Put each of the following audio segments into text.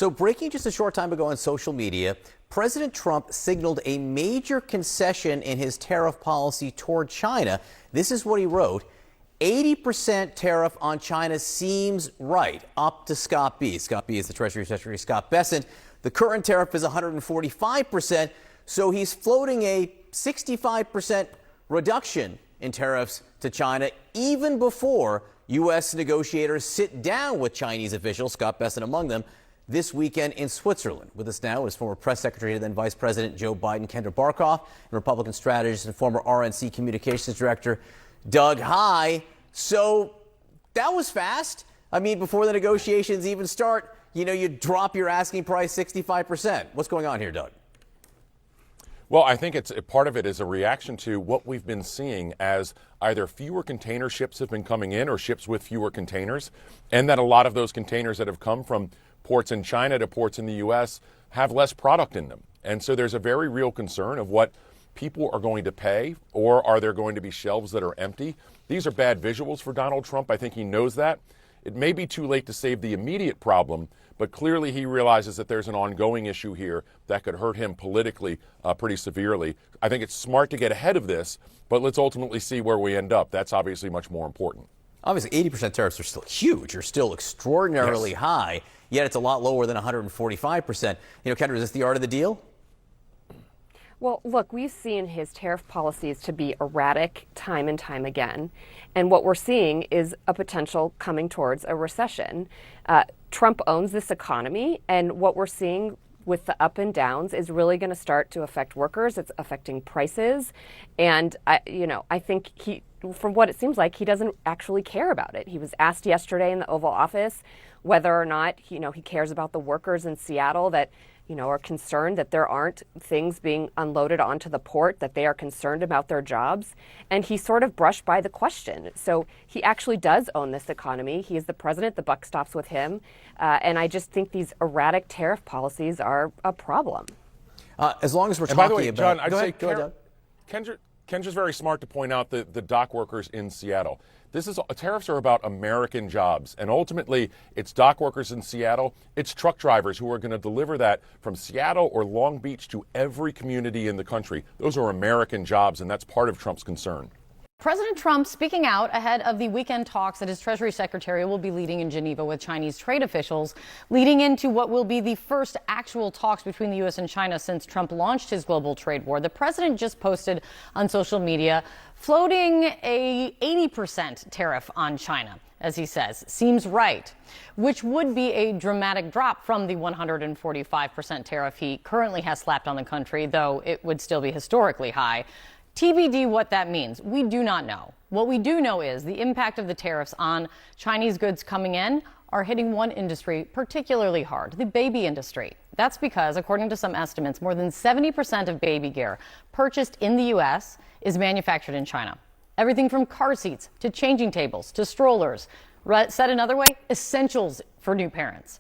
So breaking just a short time ago on social media, President Trump signaled a major concession in his tariff policy toward China. This is what he wrote. 80% tariff on China seems right, up to Scott B. Scott B is the Treasury Secretary Scott Bessent. The current tariff is 145%, so he's floating a 65% reduction in tariffs to China even before U.S. negotiators sit down with Chinese officials, Scott Bessent among them, this weekend in Switzerland. With us now is former press secretary to then Vice President Joe Biden, Kendra Barkoff, and Republican strategist and former RNC communications director Doug Heye. So that was fast. I mean, before the negotiations even start, you drop your asking price 65%. What's going on here, Doug? Well, I think part of it is a reaction to what we've been seeing as either fewer container ships have been coming in or ships with fewer containers, and that a lot of those containers that have come from ports in China to ports in the U.S. have less product in them. And so there's a very real concern of what people are going to pay, or are there going to be shelves that are empty? These are bad visuals for Donald Trump. I think he knows that. It may be too late to save the immediate problem, but clearly he realizes that there's an ongoing issue here that could hurt him politically pretty severely. I think it's smart to get ahead of this, but let's ultimately see where we end up. That's obviously much more important. Obviously, 80% tariffs are still huge. They're still extraordinarily high, yet it's a lot lower than 145%. Kendra, is this the art of the deal? Well, look, we've seen his tariff policies to be erratic time and time again. And what we're seeing is a potential coming towards a recession. Trump owns this economy, and what we're seeing with the up and downs is really going to start to affect workers. It's affecting prices. And, I think from what it seems like, he doesn't actually care about it. He was asked yesterday in the Oval Office whether or not, he cares about the workers in Seattle that, are concerned that there aren't things being unloaded onto the port, that they are concerned about their jobs. And he sort of brushed by the question. So he actually does own this economy. He is the president. The buck stops with him. And I just think these erratic tariff policies are a problem. As long as we're talking about... By the way, John, I'd say Kendra's very smart to point out the dock workers in Seattle. Tariffs are about American jobs, and ultimately it's dock workers in Seattle, it's truck drivers who are going to deliver that from Seattle or Long Beach to every community in the country. Those are American jobs, and that's part of Trump's concern. President Trump speaking out ahead of the weekend talks that his Treasury Secretary will be leading in Geneva with Chinese trade officials, leading into what will be the first actual talks between the U.S. and China since Trump launched his global trade war. The president just posted on social media floating a 80% tariff on China, as he says, seems right, which would be a dramatic drop from the 145% tariff he currently has slapped on the country, though it would still be historically high. TBD what that means. We do not know. What we do know is the impact of the tariffs on Chinese goods coming in are hitting one industry particularly hard, the baby industry. That's because, according to some estimates, more than 70% of baby gear purchased in the U.S. is manufactured in China. Everything from car seats to changing tables to strollers. Said another way, essentials for new parents.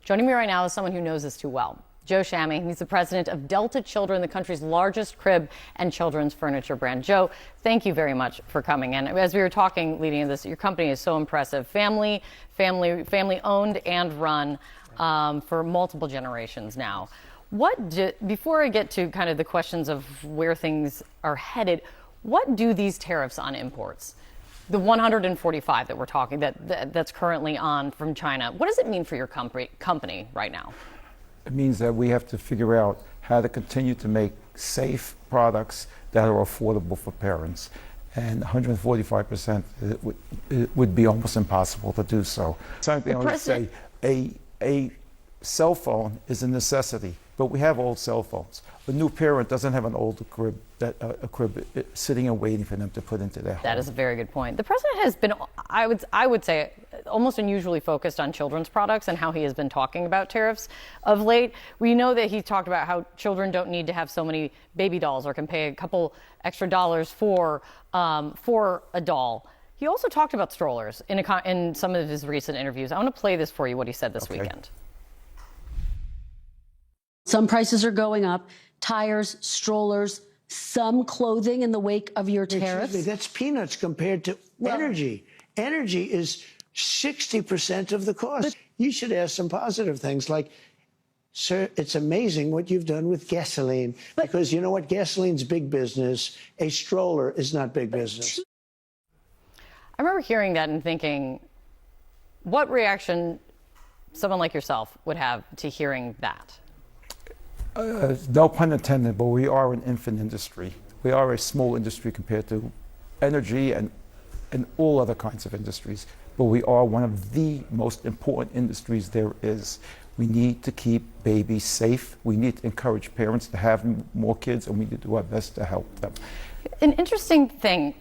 Joining me right now is someone who knows this too well. Joe Shammy. He's the president of Delta Children, the country's largest crib and children's furniture brand. Joe, thank you very much for coming in. As we were talking leading into this, your company is so impressive. Family owned and run for multiple generations now. Before I get to kind of the questions of where things are headed, what do these tariffs on imports, the 145 that we're talking, that's currently on from China, what does it mean for your company right now? It means that we have to figure out how to continue to make safe products that are affordable for parents. And 145% it would be almost impossible to do so. Something I would say, a cell phone is a necessity, but we have old cell phones. A new parent doesn't have an old crib, a crib sitting and waiting for them to put into their home. That is a very good point. The president has been, I would say, almost unusually focused on children's products and how he has been talking about tariffs of late. We know that he talked about how children don't need to have so many baby dolls or can pay a couple extra dollars for a doll. He also talked about strollers in some of his recent interviews. I want to play this for you, what he said this weekend. Some prices are going up. Tires, strollers, some clothing in the wake of your tariffs. Excuse me, that's peanuts compared to energy. Energy is 60% of the cost. You should ask some positive things like Sir, it's amazing what you've done with gasoline. Because you know what? Gasoline's big business. A stroller is not big business. I remember hearing that and thinking, what reaction someone like yourself would have to hearing that? No pun intended, but we are an infant industry. We are a small industry compared to energy and all other kinds of industries. But we are one of the most important industries there is. We need to keep babies safe. We need to encourage parents to have more kids, and we need to do our best to help them. An interesting thing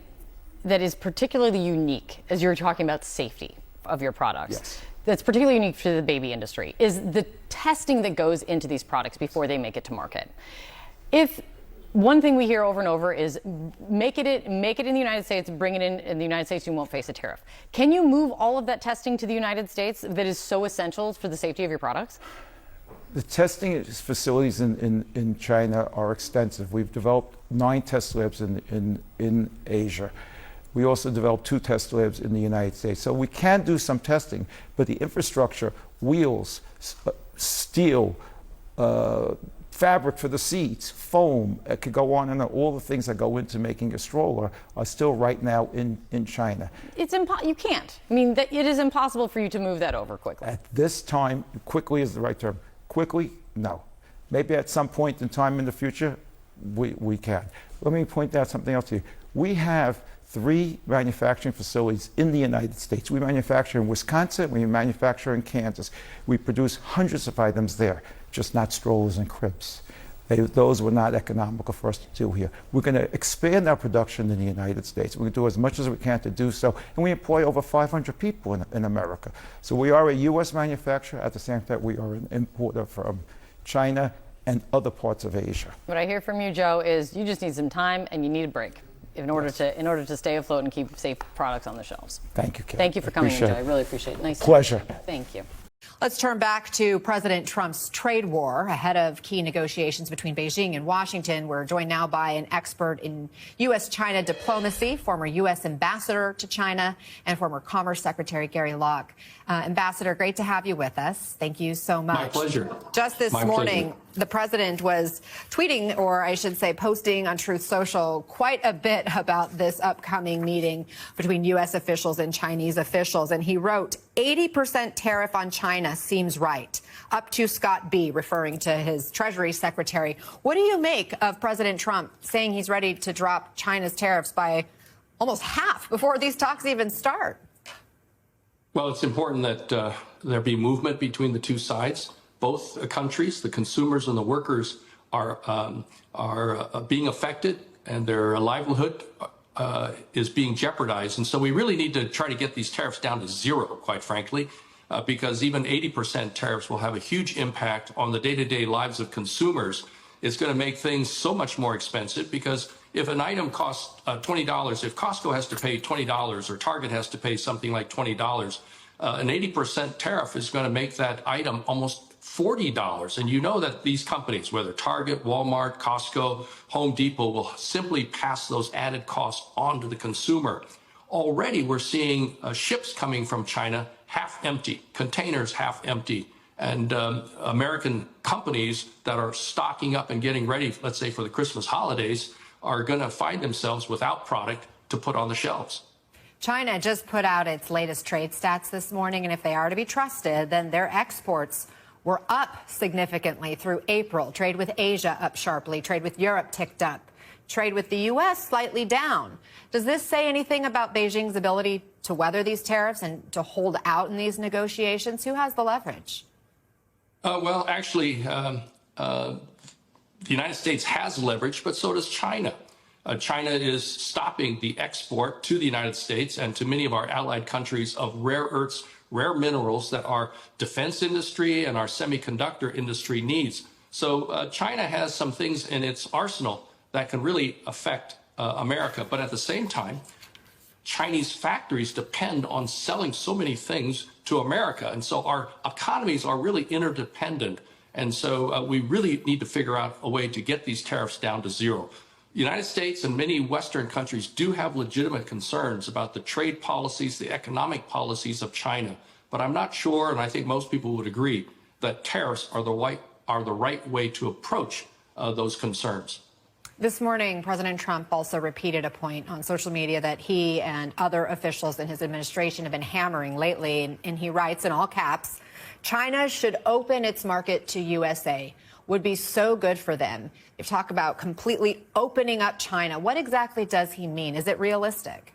that is particularly unique, as you're talking about safety of your products, yes, that's particularly unique to the baby industry, is the testing that goes into these products before they make it to market. If one thing we hear over and over is make it in the United States, bring it in the United States, you won't face a tariff. Can you move all of that testing to the United States that is so essential for the safety of your products? The testing facilities in China are extensive. We've developed 9 test labs in Asia. We also developed 2 test labs in the United States. So we can do some testing, but the infrastructure, wheels, steel, fabric for the seats, foam, it could go on and on. All the things that go into making a stroller are still right now in China. You can't. I mean, it is impossible for you to move that over quickly. At this time, quickly is the right term. Quickly, no. Maybe at some point in time in the future, we can. Let me point out something else to you. We have 3 manufacturing facilities in the United States. We manufacture in Wisconsin, we manufacture in Kansas. We produce hundreds of items there, just not strollers and cribs. Those were not economical for us to do here. We're going to expand our production in the United States. We're going to do as much as we can to do so. And we employ over 500 people in America. So we are a U.S. manufacturer. At the same time, we are an importer from China and other parts of Asia. What I hear from you, Joe, is you just need some time and you need a break in order to stay afloat and keep safe products on the shelves. Thank you, Kate. Thank you for coming in, Joe. I really appreciate it. Nice pleasure. Thank you. Let's turn back to President Trump's trade war ahead of key negotiations between Beijing and Washington. We're joined now by an expert in U.S.-China diplomacy, former U.S. ambassador to China, and former Commerce Secretary Gary Locke. Ambassador, great to have you with us. Thank you so much. My pleasure. Just this morning, the president was tweeting, or I should say posting on Truth Social, quite a bit about this upcoming meeting between U.S. officials and Chinese officials. And he wrote, 80% tariff on China seems right. Up to Scott B., referring to his Treasury Secretary. What do you make of President Trump saying he's ready to drop China's tariffs by almost half before these talks even start? Well, it's important that there be movement between the two sides. Both countries, the consumers and the workers, are being affected, and their livelihood is being jeopardized. And so we really need to try to get these tariffs down to 0, quite frankly, because even 80% tariffs will have a huge impact on the day-to-day lives of consumers. It's going to make things so much more expensive, because if an item costs $20, if Costco has to pay $20 or Target has to pay something like $20, an 80% tariff is going to make that item almost $40. And you know that these companies, whether Target, Walmart, Costco, Home Depot, will simply pass those added costs on to the consumer. Already we're seeing ships coming from China half empty, containers half empty. And American companies that are stocking up and getting ready, let's say for the Christmas holidays, are going to find themselves without product to put on the shelves. China just put out its latest trade stats this morning, and if they are to be trusted, then their exports were up significantly through April. Trade with Asia up sharply. Trade with Europe ticked up. Trade with the U.S. slightly down. Does this say anything about Beijing's ability to weather these tariffs and to hold out in these negotiations? Who has the leverage? Well, actually, the United States has leverage, but so does China. China is stopping the export to the United States and to many of our allied countries of rare earths, rare minerals that our defense industry and our semiconductor industry needs. So China has some things in its arsenal that can really affect America. But at the same time, Chinese factories depend on selling so many things to America. And so our economies are really interdependent. And so we really need to figure out a way to get these tariffs down to 0. The United States and many Western countries do have legitimate concerns about the trade policies, the economic policies of China. But I'm not sure, and I think most people would agree, that tariffs are the are the right way to approach those concerns. This morning, President Trump also repeated a point on social media that he and other officials in his administration have been hammering lately. And he writes in all caps, China should open its market to USA. Would be so good for them. You talk about completely opening up China. What exactly does he mean? Is it realistic?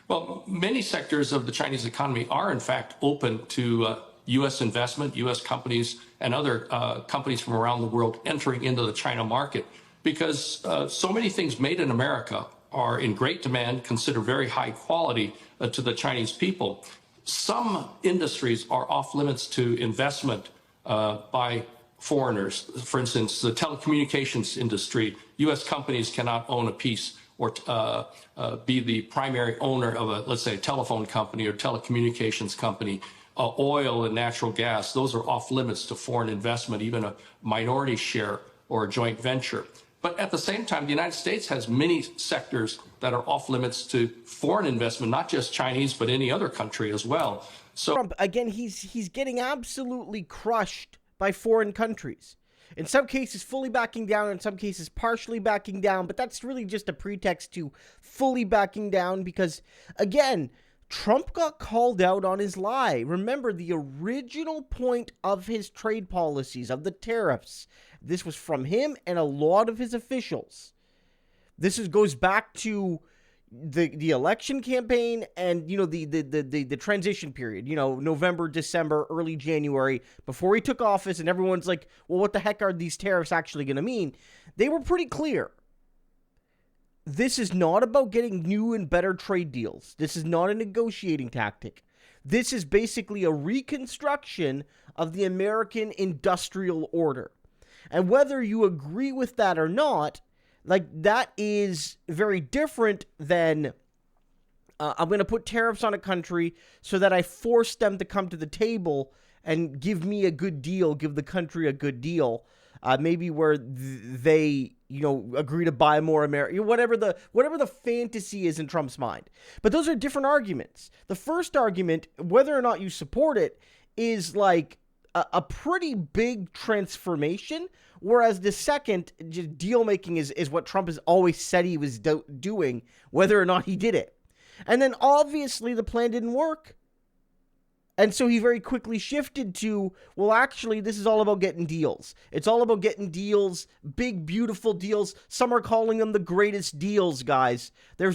Well, many sectors of the Chinese economy are, in fact, open to U.S. investment, U.S. companies, and other companies from around the world entering into the China market, because so many things made in America are in great demand, considered very high quality to the Chinese people. Some industries are off limits to investment by foreigners. For instance, the telecommunications industry, U.S. companies cannot own a piece or be the primary owner of a, let's say, a telephone company or telecommunications company. Oil and natural gas, those are off limits to foreign investment, even a minority share or a joint venture. But at the same time, the United States has many sectors that are off limits to foreign investment, not just Chinese, but any other country as well. So Trump, again, he's getting absolutely crushed by foreign countries. In some cases, fully backing down, in some cases, partially backing down. But that's really just a pretext to fully backing down because, again, Trump got called out on his lie. Remember, the original point of his trade policies, of the tariffs, this was from him and a lot of his officials. This goes back to the election campaign and, you know, the transition period, you know, November, December, early January, before he took office, and everyone's like, well, what the heck are these tariffs actually going to mean? They were pretty clear. This is not about getting new and better trade deals. This is not a negotiating tactic. This is basically a reconstruction of the American industrial order. And whether you agree with that or not, like, that is very different than I'm going to put tariffs on a country so that I force them to come to the table and give me a good deal, give the country a good deal. Maybe where they, you know, agree to buy more American, whatever the fantasy is in Trump's mind. But those are different arguments. The first argument, whether or not you support it, is like a pretty big transformation, whereas the second, just deal making is what Trump has always said he was doing, whether or not he did it. And then obviously the plan didn't work. And so he very quickly shifted to, well, actually, this is all about getting deals. It's all about getting deals, big, beautiful deals. Some are calling them the greatest deals, guys. You're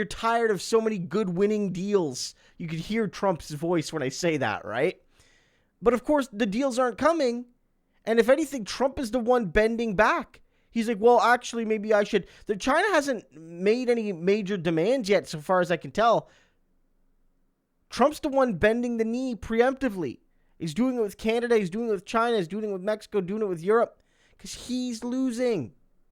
tired of so many good winning deals. You could hear Trump's voice when I say that, right? But of course, the deals aren't coming. And if anything, Trump is the one bending back. He's like, well, actually, maybe I should. China hasn't made any major demands yet, so far as I can tell. Trump's the one bending the knee preemptively. He's doing it with Canada, he's doing it with China, he's doing it with Mexico, doing it with Europe, because he's losing.